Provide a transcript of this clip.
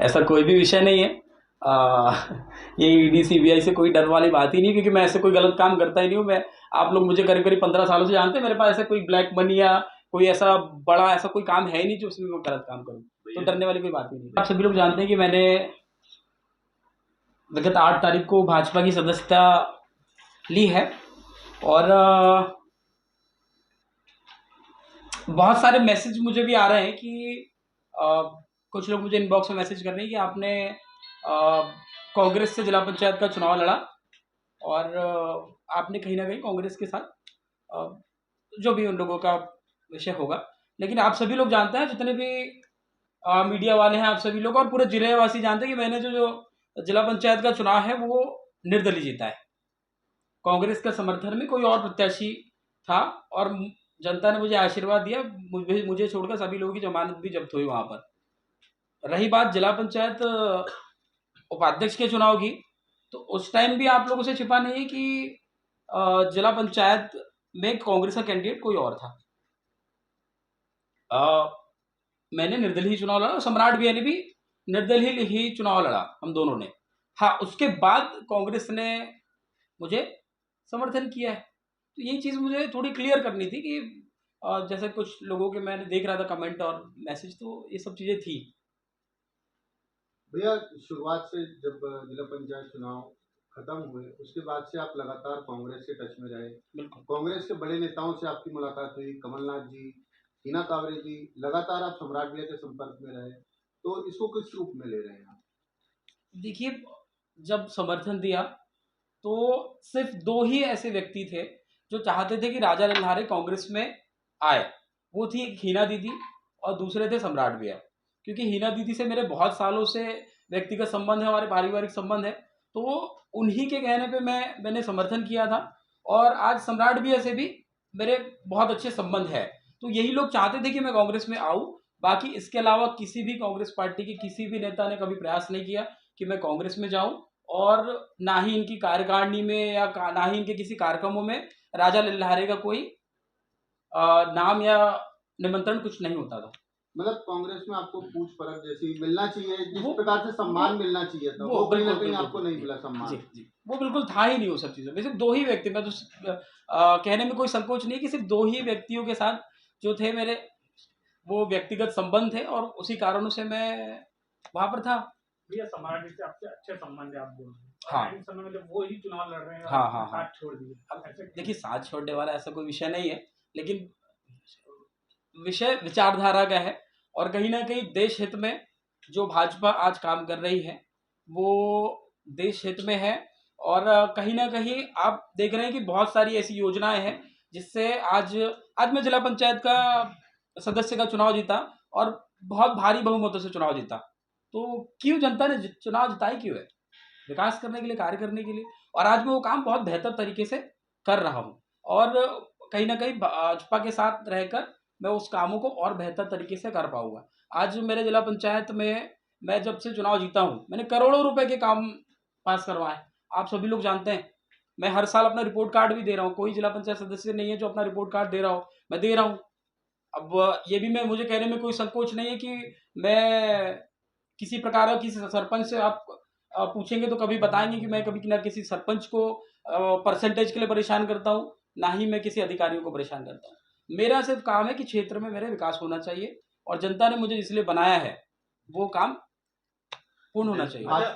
ऐसा कोई भी विषय नहीं है। ये ईडी सीबीआई से कोई डर वाली बात ही नहीं, क्योंकि मैं ऐसे कोई गलत काम करता ही नहीं हूँ। मैं, आप लोग मुझे करीब करीब 15 सालों से जानते हैं। मेरे पास ऐसा कोई ब्लैक मनी या कोई ऐसा बड़ा ऐसा कोई काम है ही नहीं जो उसमें मैं गलत काम करूँ, तो डरने वाली कोई बात ही नहीं। आप सभी लोग जानते हैं कि मैंने विगत 8 तारीख को भाजपा की सदस्यता ली है, और बहुत सारे मैसेज मुझे भी आ रहे हैं कि कुछ लोग मुझे इनबॉक्स में मैसेज कर रहे हैं कि आपने कांग्रेस से जिला पंचायत का चुनाव लड़ा, और आपने कहीं ना कहीं कांग्रेस के साथ जो भी उन लोगों का विषय होगा, लेकिन आप सभी लोग जानते हैं, जितने भी मीडिया वाले हैं, आप सभी लोग और पूरे जिले वासी जानते हैं कि मैंने जो जिला पंचायत का चुनाव है वो निर्दलीय जीता है। कांग्रेस के समर्थन में कोई और प्रत्याशी था, और जनता ने मुझे आशीर्वाद दिया। मुझे छोड़कर सभी लोगों की जमानत भी जब्त हुई वहां पर। रही बात जिला पंचायत उपाध्यक्ष के चुनाव की, तो उस टाइम भी आप लोगों से छिपा नहीं है कि जिला पंचायत में कांग्रेस का कैंडिडेट कोई और था। मैंने निर्दलीय ही चुनाव लड़ा, सम्राट भैया ने भी निर्दलीय ही चुनाव लड़ा, हम दोनों ने। हाँ, उसके बाद कांग्रेस ने मुझे समर्थन किया है। तो ये चीज़ मुझे थोड़ी क्लियर करनी थी कि जैसे कुछ लोगों के मैंने देख रहा था कमेंट और मैसेज, तो ये सब चीज़ें थी। भैया, शुरुआत से जब जिला पंचायत चुनाव खत्म हुए उसके बाद से आप लगातार कांग्रेस के टच में रहे। बिल्कुल। कांग्रेस के बड़े नेताओं से आपकी मुलाकात हुई, कमलनाथ जी, हिना कांवरे जी, लगातार आप सम्राट भैया के संपर्क में रहे, तो इसको किस रूप में ले रहे हैं आप? देखिए, जब समर्थन दिया तो सिर्फ 2 ही ऐसे व्यक्ति थे जो चाहते थे कि राजा लल्हारे कांग्रेस में आए। वो थी एक हिना दीदी, और दूसरे थे सम्राट भैया। क्योंकि हिना दीदी से मेरे बहुत सालों से व्यक्तिगत संबंध है, हमारे पारिवारिक संबंध है, तो उन्हीं के कहने पे मैंने समर्थन किया था। और आज सम्राट भैया से भी मेरे बहुत अच्छे संबंध है। तो यही लोग चाहते थे कि मैं कांग्रेस में आऊँ। बाकी इसके अलावा किसी भी कांग्रेस पार्टी के किसी भी नेता ने कभी प्रयास नहीं किया कि मैं कांग्रेस में जाऊं, और ना ही इनकी कार्यकारिणी में या ना ही इनके किसी कार्यक्रमों में राजा लल्हारे का कोई नाम या निमंत्रण कुछ नहीं होता था। मतलब कांग्रेस में आपको पूछ परख जैसी मिलना चाहिए, जिस वो प्रकार से सम्मान मिलना चाहिए था, वो कहीं ना कहीं आपको नहीं मिला सम्मान। जी जी, वो बिल्कुल था ही नहीं वो सब चीज़ों में। सिर्फ 2 ही व्यक्ति, मैं तो कहने में कोई संकोच नहीं कि सिर्फ 2 ही व्यक्तियों के साथ जो थे मेरे, वो व्यक्तिगत संबंध थे, और उसी कारणों से मैं वहां पर था। भैया, समाज से आपसे अच्छे संबंध है, आप बोल रहे हैं। हाँ, टाइम समय में वो ही चुनाव लड़ रहे हैं, हाँ हाँ हाँ, साथ छोड़ दिए। अब देखिए, साथ छोड़ने वाला ऐसा कोई विषय नहीं है, लेकिन विषय विचारधारा का है। और कहीं ना कहीं देश हित में जो भाजपा आज काम कर रही है वो देश हित में है। और कहीं ना कहीं आप देख रहे हैं कि बहुत सारी ऐसी योजनाएं हैं जिससे आज आज मैं जिला पंचायत का सदस्य का चुनाव जीता, और बहुत भारी बहुमतों से चुनाव जीता। तो क्यों जनता ने चुनाव जिताई क्यों है? विकास करने के लिए, कार्य करने के लिए। और आज मैं वो काम बहुत बेहतर तरीके से कर रहा हूँ, और कहीं ना कहीं भाजपा के साथ रहकर मैं उस कामों को और बेहतर तरीके से कर पाऊंगा। आज मेरे जिला पंचायत में मैं जब से चुनाव जीता हूँ, मैंने करोड़ों रुपए के काम पास करवाए। आप सभी लोग जानते हैं, मैं हर साल अपना रिपोर्ट कार्ड भी दे रहा हूँ। कोई जिला पंचायत सदस्य नहीं है जो अपना रिपोर्ट कार्ड दे रहा हो, मैं दे रहा हूँ। अब ये भी मुझे कहने में कोई संकोच नहीं है कि मैं किसी प्रकार का किसी सरपंच से आप पूछेंगे तो कभी बताएंगे कि मैं कभी ना किसी सरपंच को परसेंटेज के लिए परेशान करता हूँ, ना ही मैं किसी अधिकारियों को परेशान करता हूँ। मेरा सिर्फ काम है कि क्षेत्र में मेरे विकास होना चाहिए, और जनता ने मुझे इसलिए बनाया है वो काम पूर्ण होना चाहिए।